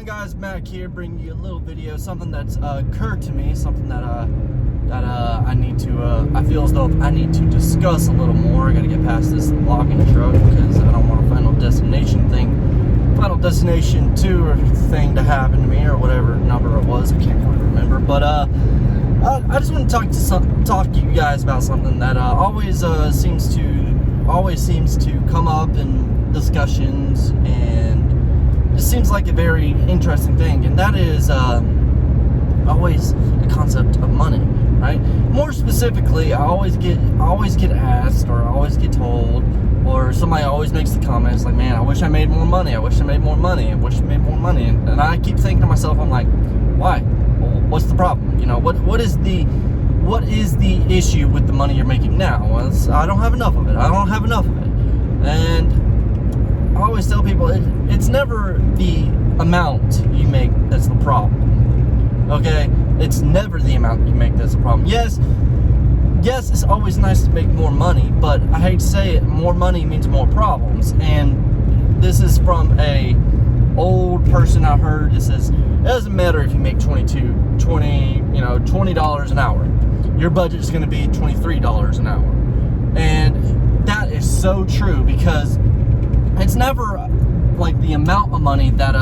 on, guys? Mac here, bringing you a little video, something that's occurred to me, something that I need to, I feel as though I need to discuss a little more. I gotta get past this logging truck because I don't want a Final Destination 2 or thing to happen to me, or whatever number it was. I can't quite remember, but I just want to talk to you guys about something that always seems to come up in discussions, and it seems like a very interesting thing, and that is always the concept of money, right? More specifically, I always get asked, or I always get told, or somebody always makes the comments like, man, I wish I made more money, I wish I made more money, I wish I made more money, and I keep thinking to myself, I'm like, why? Well, what's the problem? You know, what is the issue with the money you're making now? Well, I don't have enough of it. And I always tell people, it's never the amount you make that's the problem. Okay? It's never the amount you make that's the problem. Yes, it's always nice to make more money, but I hate to say it, more money means more problems. And this is from a old person I heard that says, it doesn't matter if you make $20 an hour. Your budget is going to be $23 an hour. And that is so true, because it's never like the amount of money that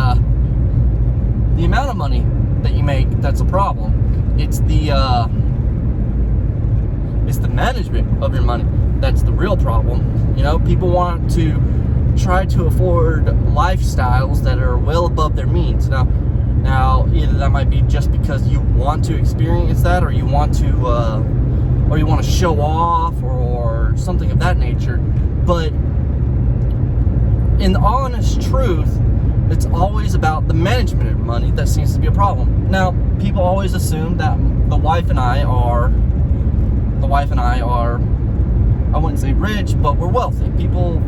you make that's a problem. It's the management of your money that's the real problem. You know, people want to try to afford lifestyles that are well above their means. Now, either that might be just because you want to experience that, or you want to show off, or something of that nature. But in the honest truth, it's always about the management of money that seems to be a problem. Now, people always assume that the wife and I are, I wouldn't say rich, but we're wealthy. People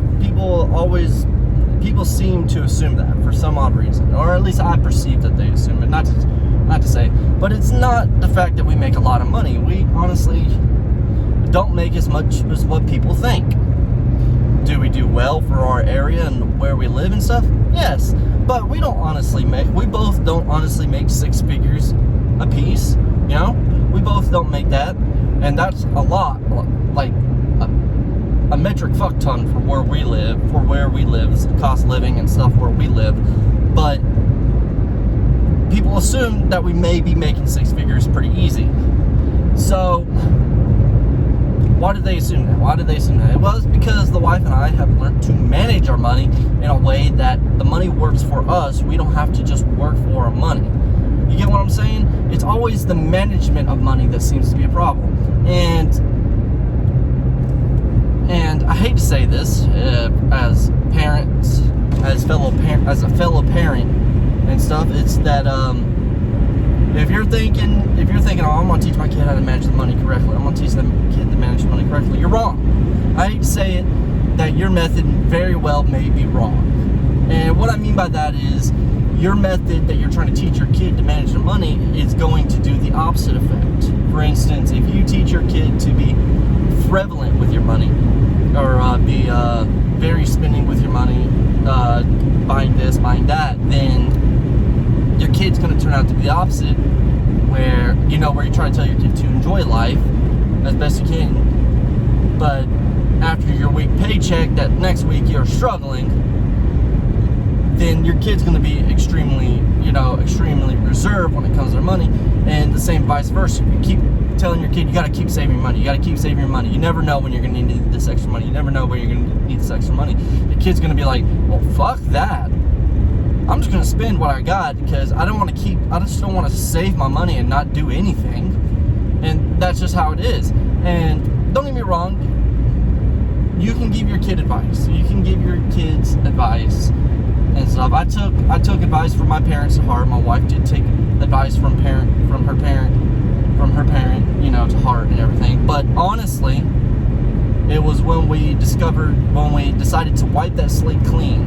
seem to assume that for some odd reason, or at least I perceive that they assume it. Not to say, but it's not the fact that we make a lot of money. We honestly don't make as much as what people think. Do we do well for our area and where we live and stuff? Yes, but we both don't honestly make six figures a piece. You know, we both don't make that, and that's a lot, like a metric fuck ton for where we live, cost of living and stuff where we live. But people assume that we may be making six figures pretty easy. So why did they assume that? Well, it's because the wife and I have learned to manage our money in a way that the money works for us. We don't have to just work for our money. You get what I'm saying? It's always the management of money that seems to be a problem. And I hate to say this, as parents, as a fellow parent and stuff, it's that if you're thinking, oh, I'm gonna teach my kid how to manage the money correctly, I'm gonna teach the kid to manage the money correctly, you're wrong. I hate to say it, that your method very well may be wrong. And what I mean by that is, your method that you're trying to teach your kid to manage the money is going to do the opposite effect. For instance, if you teach your kid to be frivolent with your money, or be very spending with your money, buying this, buying that, then your kid's going to turn out to be the opposite, where you're trying to tell your kid to enjoy life as best you can, but after your week paycheck, that next week you're struggling, then your kid's going to be extremely reserved when it comes to their money. And the same vice versa. You keep telling your kid, you got to keep saving your money. You never know when you're going to need this extra money. You never know when you're going to need this extra money. The kid's going to be like, well, fuck that. I'm just going to spend what I got, because I just don't want to save my money and not do anything. And that's just how it is. And don't get me wrong, you can give your kid advice. You can give your kids advice and stuff. I took advice from my parents to heart. My wife did take advice from her parent, to heart and everything. But honestly, it was when we decided to wipe that slate clean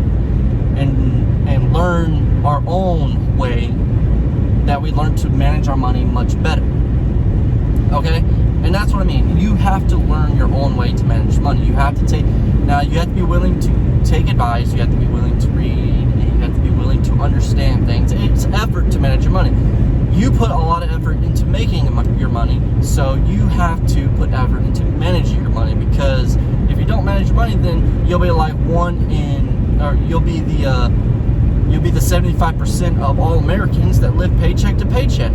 and learn our own way, that we learned to manage our money much better. Okay? And that's what I mean. You have to learn your own way to manage money. You have to be willing to take advice, you have to be willing to read, and you have to be willing to understand things. manage your money. You put a lot of effort into making your money, so you have to put effort into managing your money, because if you don't manage your money, then you'll be like you'll be the 75% of all Americans that live paycheck to paycheck.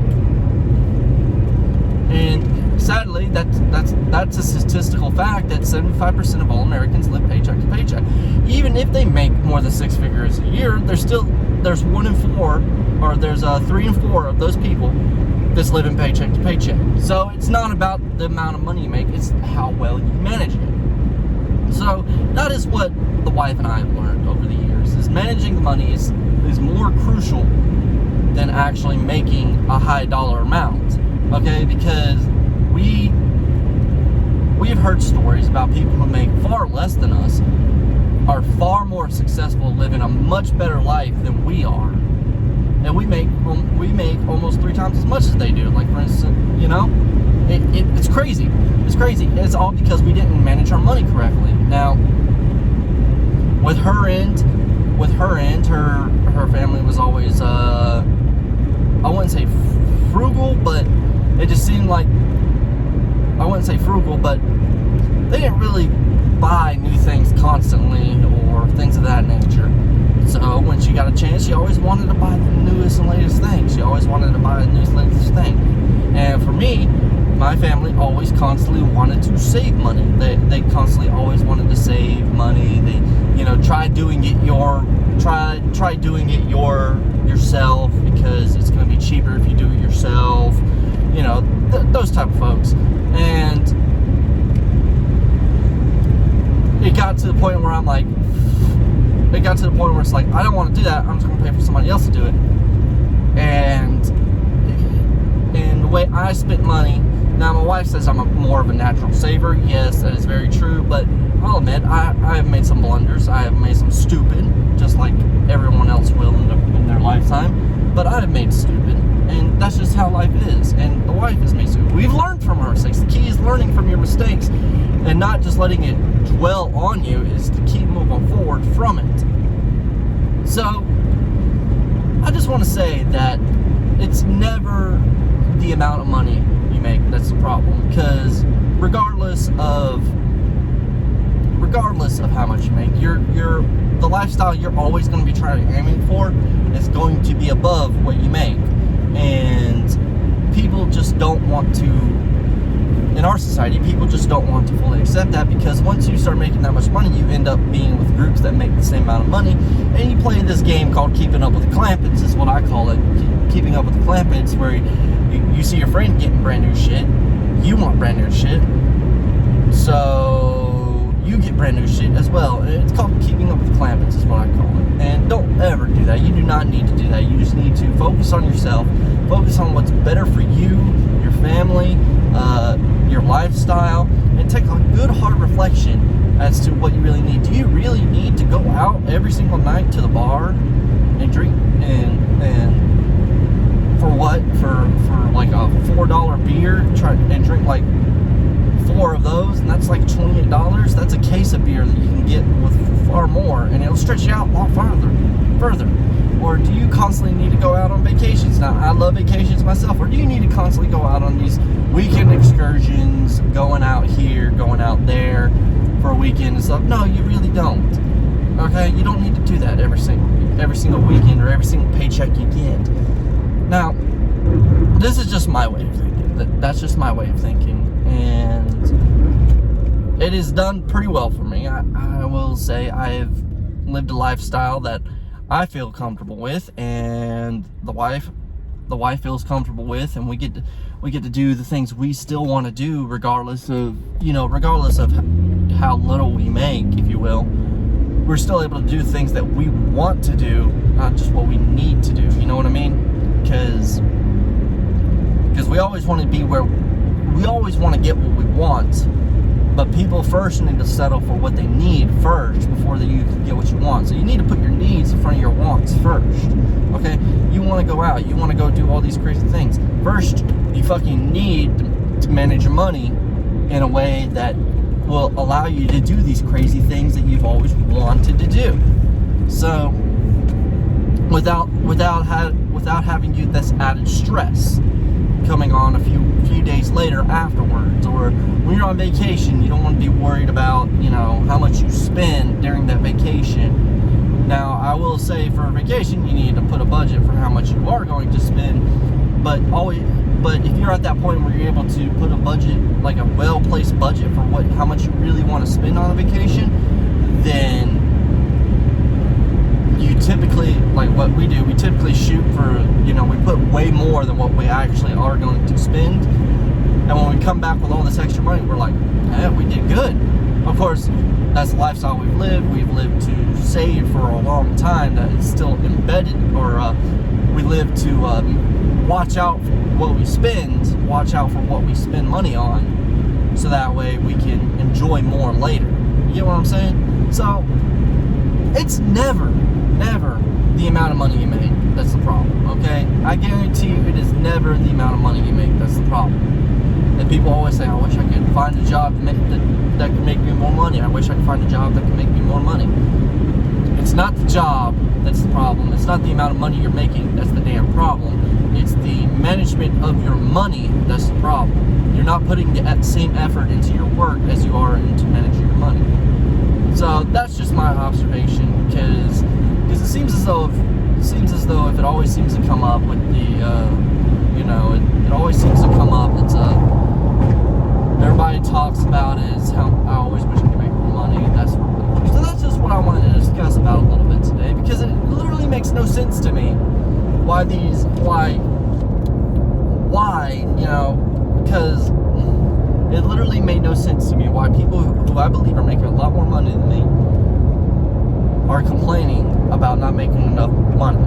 And sadly, that's a statistical fact that 75% of all Americans live paycheck to paycheck. Even if they make more than 6 figures a year, there's 1 in 4, or there's 3 in 4 of those people that's living paycheck to paycheck. So it's not about the amount of money you make, it's how well you manage it. So that is what the wife and I have learned over the years, is managing the money is more crucial than actually making a high dollar amount. Okay, because we've heard stories about people who make far less than us are far more successful, living a much better life than we are, and we make almost 3 times as much as they do. Like, for instance, it's crazy. It's crazy. It's all because we didn't manage our money correctly. Now, with her end, her family was always I wouldn't say frugal, but it just seemed like, I wouldn't say frugal, but they didn't really buy new things constantly or things of that nature. So when she got a chance, she always wanted to buy the newest and latest thing. She always wanted to buy the newest and latest thing. And for me, my family always constantly wanted to save money. They constantly always wanted to save money. They, try doing it yourself, because it's going to be cheaper if you do it yourself. Those type of folks. And it got to the point where it's like, I don't want to do that. I'm just going to pay for somebody else to do it. And the way I spent money, now my wife says I'm more of a natural saver. Yes, that is very true, but I'll admit, I have made some blunders. I have made some stupid, just like everyone else will in their lifetime. But I have made stupid, and that's just how life is. And the wife has made stupid. We've learned from our mistakes. The key is learning from your mistakes, and not just letting it dwell on you, is to keep moving forward from it. So, I just want to say that it's never the amount of money you make that's the problem, because regardless of how much you make, the lifestyle you're always going to be aiming for is going to be above what you make. And people just don't want to, in our society, people just don't want to fully accept that, because once you start making that much money, you end up being with groups that make the same amount of money, and you play this game called keeping up with the Clampets, is what I call it. Keeping up with the Clampets, where you see your friend getting brand new shit, you want brand new shit, so you get brand new shit as well. It's called keeping up with the Clampets, is what I call it. And don't ever do that. You do not need to do that. You just need to focus on yourself, focus on what's better for you, your family, your lifestyle, and take a good hard reflection as to what you really need. Do you really need to go out every single night to the bar and drink and for what? For like a $4 beer, and drink like 4 of those, and that's like $28. That's a case of beer that you can get with far more, and it'll stretch you out a lot further. Or do you constantly need to go out on vacations? Now, I love vacations myself. Or do you need to constantly go out on these weekend excursions, going out here, going out there for a weekend and stuff? No, you really don't. Okay, you don't need to do that every single weekend or every single paycheck you get. Now, this is just my way of thinking. That's just my way of thinking, and it is done pretty well for me. I will say I've lived a lifestyle that I feel comfortable with, and the wife feels comfortable with, and we get to do the things we still want to do, regardless of how little we make, if you will. We're still able to do things that we want to do, not just what we need to do. You know what I mean? Because we always want to be where we always want to get what we want, but people first need to settle for what they need first before you can get what you want. So you need to put your needs in front of your wants first. Okay? You want to go out, you want to go do all these crazy things. First, you fucking need to manage your money in a way that will allow you to do these crazy things that you've always wanted to do. So without without having you this added stress coming on a few days later afterwards. Or when you're on vacation, you don't want to be worried about, you know, how much you spend during that vacation. Now, I will say for a vacation, you need to put a budget for how much you are going to spend, but if you're at that point where you're able to put a budget, like a well-placed budget for how much you really want to spend on a vacation, then you typically, like what we do, we typically shoot for, you know, we put way more than what we actually are going to spend. And when we come back with all this extra money, we're like, yeah, we did good. Of course, that's the lifestyle we've lived. We've lived to save for a long time that is still embedded, or we live to watch out for what we spend, watch out for what we spend money on, so that way we can enjoy more later. You get what I'm saying? So, it's never the amount of money you make that's the problem, okay? I guarantee you it is never the amount of money you make that's the problem. And people always say, I wish I could find a job that could make me more money. I wish I could find a job that could make me more money. It's not the job that's the problem. It's not the amount of money you're making that's the damn problem. It's the management of your money that's the problem. You're not putting the same effort into your work as you are into managing your money. So that's just my observation, because it seems as though if it always seems to come up with the you know, it always seems to come up. It's everybody talks about is how I always wish I could make more money, that sort of thing. So that's just what I wanted to discuss about a little bit today, because it literally makes no sense to me why, you know, because it literally made no sense to me why people who I believe are making a lot more money than me are complaining about not making enough money.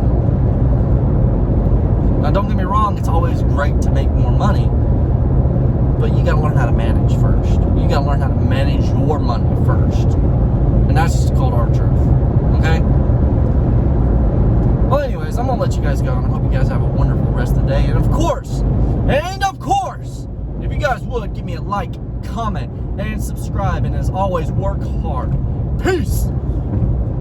Now, don't get me wrong, it's always great to make more money, but you gotta learn how to manage first. You gotta learn how to manage your money first. And that's just cold hard truth, okay? Well, anyways, I'm gonna let you guys go, and I hope you guys have a wonderful rest of the day. And of course, if you guys would, give me a like, comment, and subscribe, and as always, work hard. Peace!